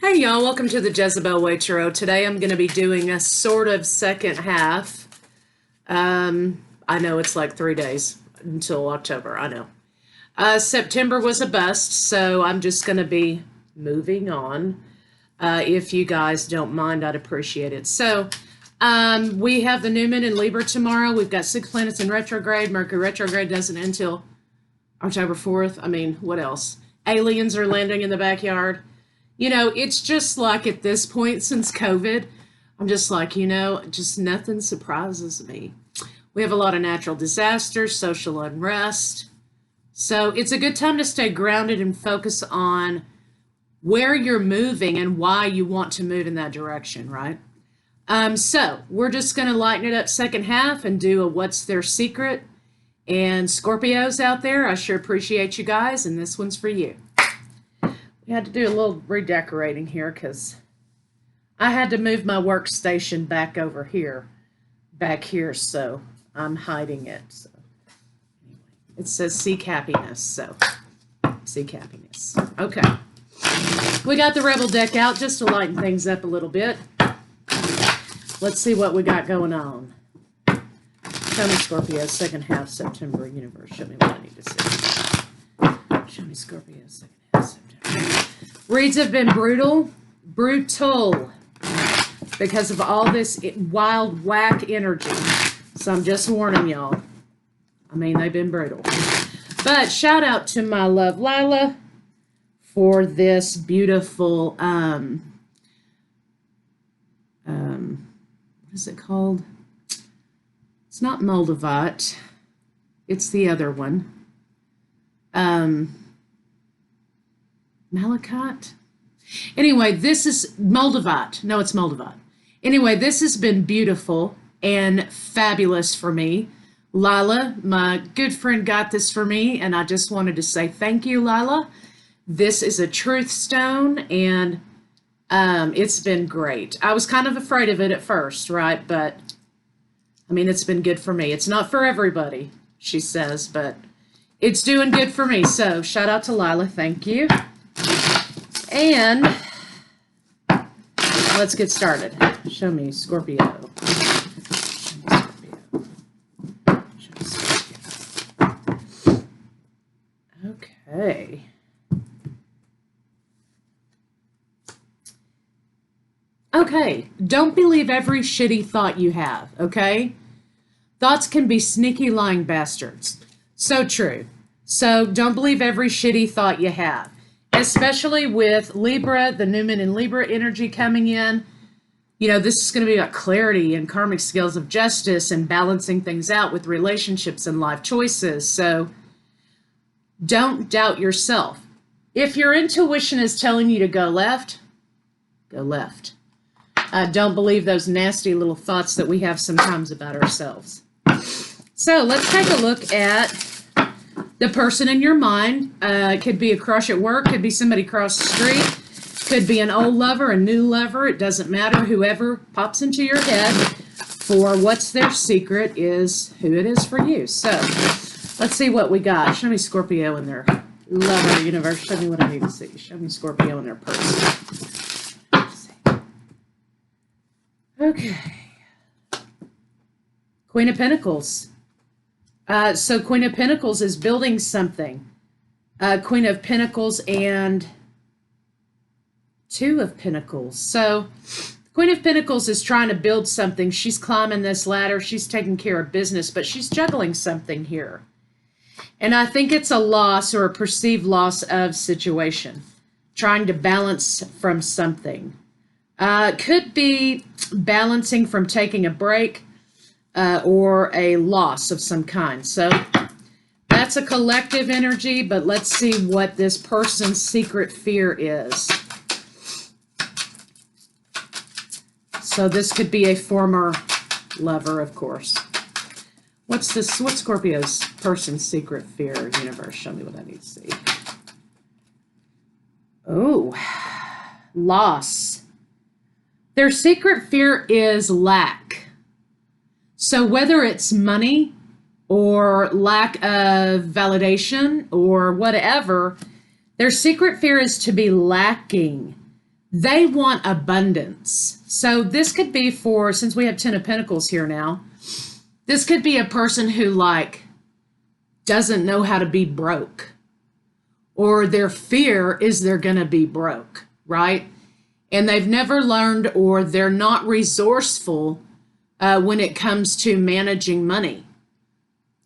Hey y'all, welcome to the Jezebel Way Tarot. Today I'm going to be doing a sort of second half. I know it's like 3 days until October, I know. September was a bust, so I'm just going to be moving on. If you guys don't mind, I'd appreciate it. So, we have the new moon in Libra tomorrow. We've got 6 planets in retrograde. Mercury retrograde doesn't end until October 4th. I mean, what else? Aliens are landing in the backyard. You know, it's just like at this point since COVID, I'm just like, just nothing surprises me. We have a lot of natural disasters, social unrest. So it's a good time to stay grounded and focus on where you're moving and why you want to move in that direction, right? So we're just going to lighten it up second half and do a what's their secret. And Scorpios out there, I sure appreciate you guys, and this one's for you. We had to do a little redecorating here because I had to move my workstation back here, so I'm hiding it. So it says seek happiness, so seek happiness. Okay. We got the Rebel deck out just to lighten things up a little bit. Let's see what we got going on. Show me Scorpio, second half September universe. Show me what I need to see. Show me Scorpio, second half September. Reads have been brutal, because of all this wild whack energy. So I'm just warning y'all. I mean, they've been brutal. But shout out to my love Lila for this beautiful, what is it called? It's not Moldavite. It's the other one. Malachite? Anyway, this is Moldavite. No, it's Moldavite. Anyway, this has been beautiful and fabulous for me. Lila, my good friend, got this for me, and I just wanted to say thank you, Lila. This is a truth stone, and it's been great. I was kind of afraid of it at first, right? But, I mean, it's been good for me. It's not for everybody, she says, but it's doing good for me. So, shout out to Lila. Thank you. And let's get started. Show me Scorpio. Okay. Okay, don't believe every shitty thought you have, okay? Thoughts can be sneaky lying bastards. So true. So don't believe every shitty thought you have. Especially with Libra, the new moon in Libra energy coming in. You know, this is going to be about clarity and karmic scales of justice and balancing things out with relationships and life choices. So don't doubt yourself. If your intuition is telling you to go left, go left. Don't believe those nasty little thoughts that we have sometimes about ourselves. So let's take a look at the person in your mind. It could be a crush at work, could be somebody across the street, could be an old lover, a new lover. It doesn't matter. Whoever pops into your head for what's their secret is who it is for you. So let's see what we got. Show me Scorpio in their lover universe. Show me what I need to see. Show me Scorpio in their person. Let's see. Okay. Queen of Pentacles. So Queen of Pentacles is building something. Queen of Pentacles and Two of Pentacles. So Queen of Pentacles is trying to build something. She's climbing this ladder. She's taking care of business, but she's juggling something here. And I think it's a loss or a perceived loss of situation. Trying to balance from something. Could be balancing from taking a break. Or a loss of some kind. So that's a collective energy, but let's see what this person's secret fear is. So this could be a former lover, of course. What's Scorpio's person's secret fear universe? Show me what I need to see. Oh, loss. Their secret fear is lack. So whether it's money or lack of validation or whatever, their secret fear is to be lacking. They want abundance. So this could be for, since we have 10 of Pentacles here now, this could be a person who like doesn't know how to be broke, or their fear is they're going to be broke, right? And they've never learned, or they're not resourceful when it comes to managing money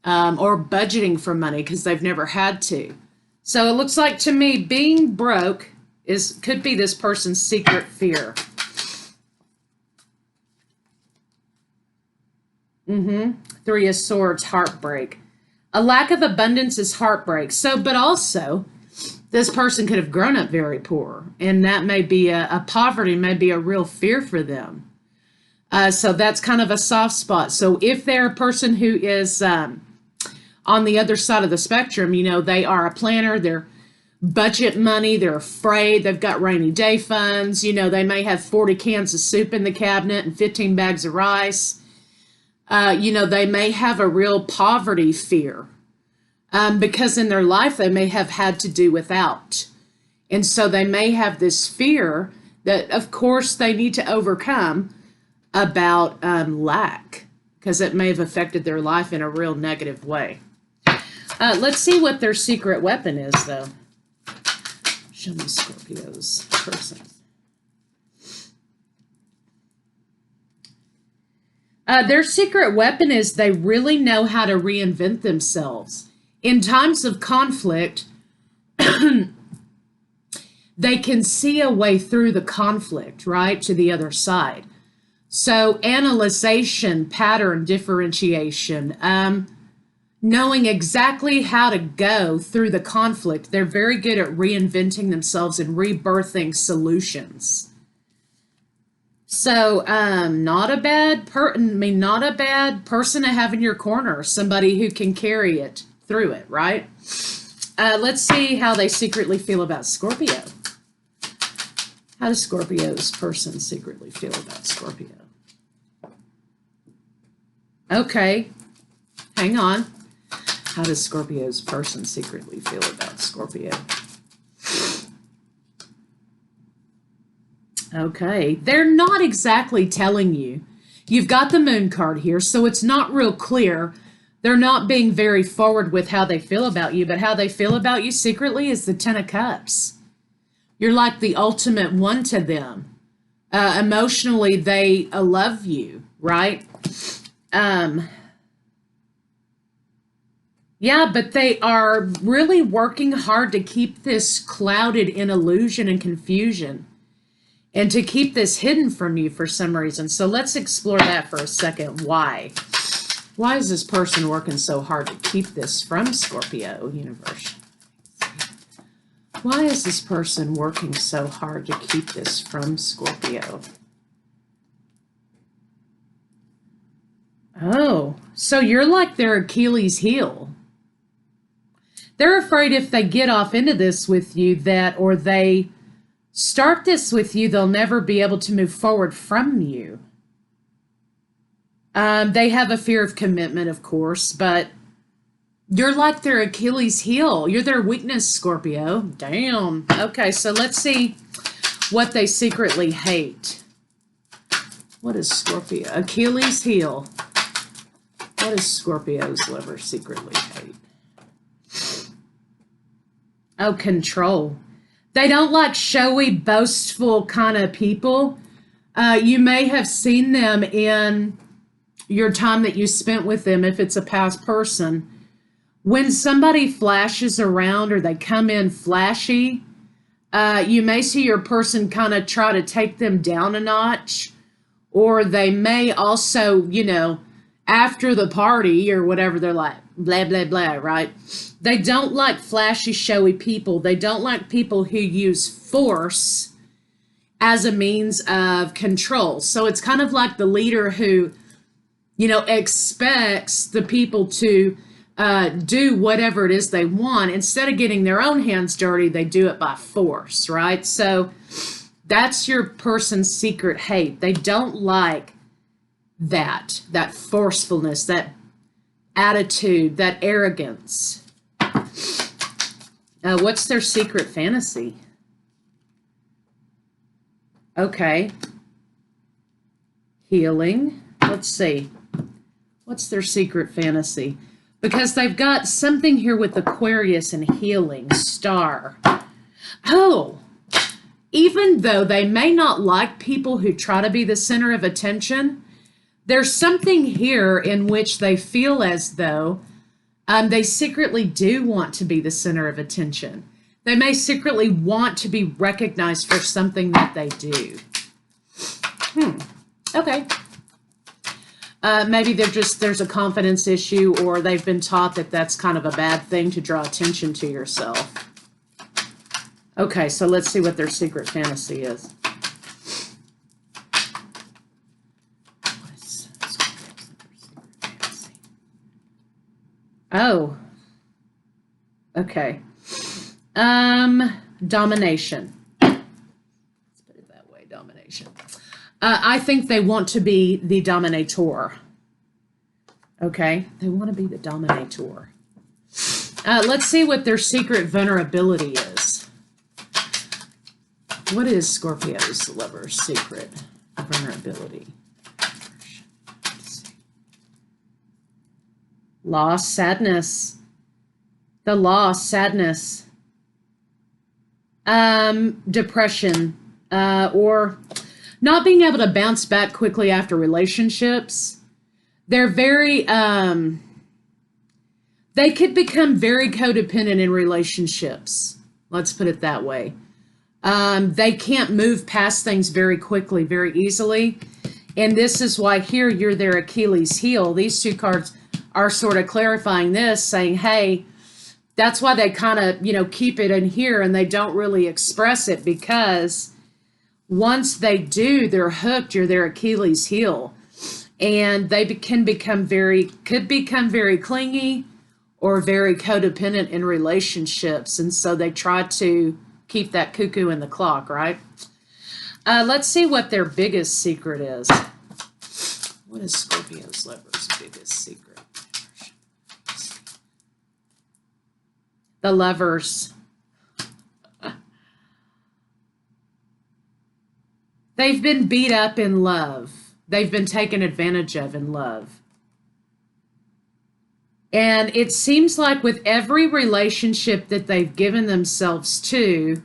or budgeting for money because they've never had to. So it looks like to me being broke could be this person's secret fear. Three of Swords, heartbreak. A lack of abundance is heartbreak. So, but also, this person could have grown up very poor, and that may be a poverty, may be a real fear for them. So that's kind of a soft spot. So if they're a person who is on the other side of the spectrum, you know, they are a planner, they're budget money, they're afraid, they've got rainy day funds, you know, they may have 40 cans of soup in the cabinet and 15 bags of rice. You know, they may have a real poverty fear because in their life they may have had to do without. And so they may have this fear that, of course, they need to overcome about lack because it may have affected their life in a real negative way. Let's see what their secret weapon is, though. Show me Scorpio's person. Their secret weapon is they really know how to reinvent themselves. In times of conflict, they can see a way through the conflict, right, to the other side. So analyzation, pattern differentiation, knowing exactly how to go through the conflict. They're very good at reinventing themselves and rebirthing solutions. So, not a bad person to have in your corner, somebody who can carry it through it, right? Let's see how they secretly feel about Scorpio. How does Scorpio's person secretly feel about Scorpio? Okay, hang on. How does Scorpio's person secretly feel about Scorpio? Okay, they're not exactly telling you. You've got the Moon card here, so it's not real clear. They're not being very forward with how they feel about you, but how they feel about you secretly is the Ten of Cups. You're like the ultimate one to them. Emotionally, they love you, right? Yeah, but they are really working hard to keep this clouded in illusion and confusion, and to keep this hidden from you for some reason. So let's explore that for a second. Why? Why is this person working so hard to keep this from Scorpio, universe? Why is this person working so hard to keep this from Scorpio? Oh, so you're like their Achilles heel. They're afraid if they get off into this with you or they start this with you, they'll never be able to move forward from you. They have a fear of commitment, of course, but you're like their Achilles heel. You're their weakness, Scorpio. Damn. Okay, so let's see what they secretly hate. What is Scorpio? Achilles heel. What does Scorpio's lover secretly hate? Oh, control. They don't like showy, boastful kind of people. You may have seen them in your time that you spent with them, if it's a past person. When somebody flashes around or they come in flashy, you may see your person kind of try to take them down a notch, or they may also, you know, after the party or whatever, they're like, blah, blah, blah, right? They don't like flashy, showy people. They don't like people who use force as a means of control. So it's kind of like the leader who, you know, expects the people to do whatever it is they want. Instead of getting their own hands dirty, they do it by force, right? So that's your person's secret hate. They don't like that forcefulness, that attitude, that arrogance. What's their secret fantasy? Okay. Healing. Let's see. What's their secret fantasy? Because they've got something here with Aquarius and healing. Star. Oh, even though they may not like people who try to be the center of attention, there's something here in which they feel as though they secretly do want to be the center of attention. They may secretly want to be recognized for something that they do. Okay. Maybe there's a confidence issue, or they've been taught that that's kind of a bad thing to draw attention to yourself. Okay, so let's see what their secret fantasy is. Oh. Okay. Domination. Let's put it that way, domination. I think they want to be the dominator. Okay, they want to be the dominator. Let's see what their secret vulnerability is. What is Scorpio's lover's secret vulnerability? Loss, sadness. The loss, sadness. Depression, or not being able to bounce back quickly after relationships. They're very, they could become very codependent in relationships. Let's put it that way. They can't move past things very quickly, very easily. And this is why here you're their Achilles heel. These two cards are sort of clarifying this, saying, hey, that's why they kind of, keep it in here and they don't really express it, because once they do, they're hooked. You're their Achilles heel. And they could become very clingy or very codependent in relationships. And so they try to keep that cuckoo in the clock, right? Let's see what their biggest secret is. What is Scorpio's lover's biggest secret? The Lovers. They've been beat up in love. They've been taken advantage of in love. And it seems like with every relationship that they've given themselves to,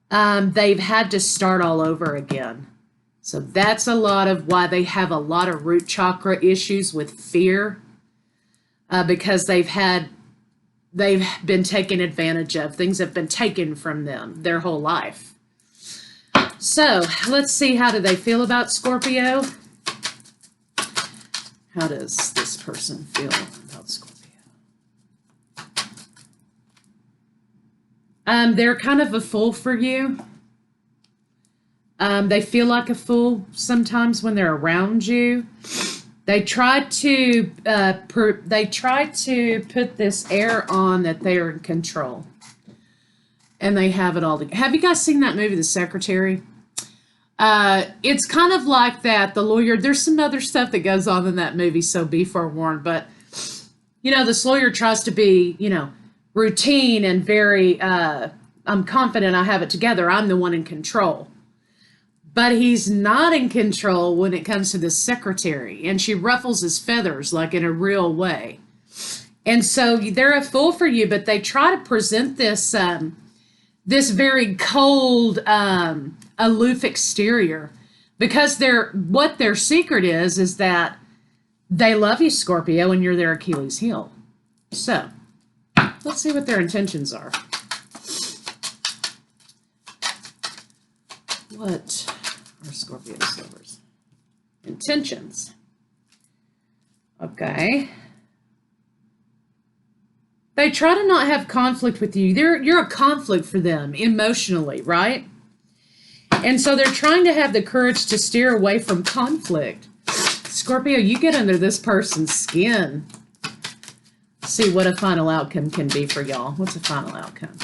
they've had to start all over again. So that's a lot of why they have a lot of root chakra issues with fear, because they've been taken advantage of. Things have been taken from them their whole life. So let's see, how do they feel about Scorpio? How does this person feel about Scorpio? They're kind of a fool for you. They feel like a fool sometimes when they're around you. They try to put this air on that they are in control, and they have it all together. Have you guys seen that movie, The Secretary? It's kind of like that. The lawyer. There's some other stuff that goes on in that movie, so be forewarned. But this lawyer tries to be, routine and very. I'm confident I have it together. I'm the one in control. But he's not in control when it comes to the secretary, and she ruffles his feathers like in a real way. And so they're a fool for you, but they try to present this this very cold, aloof exterior, because what their secret is that they love you, Scorpio, and you're their Achilles heel. So let's see what their intentions are. What are Scorpio's lovers' intentions? Okay. They try to not have conflict with you. You're a conflict for them emotionally, right? And so they're trying to have the courage to steer away from conflict. Scorpio, you get under this person's skin. See what a final outcome can be for y'all. What's a final outcome?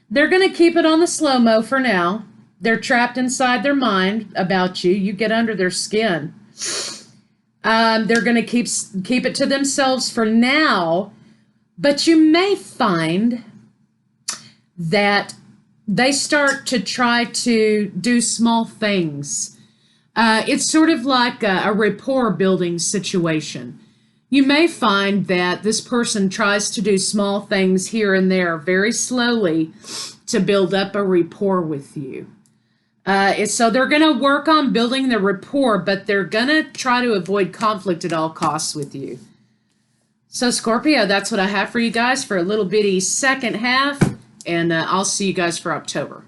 They're going to keep it on the slow-mo for now. They're trapped inside their mind about you. You get under their skin. They're going to keep it to themselves for now, but you may find that they start to try to do small things. It's sort of like a rapport building situation. You may find that this person tries to do small things here and there very slowly to build up a rapport with you. So they're going to work on building the rapport, but they're going to try to avoid conflict at all costs with you. So Scorpio, that's what I have for you guys for a little bitty second half, and I'll see you guys for October.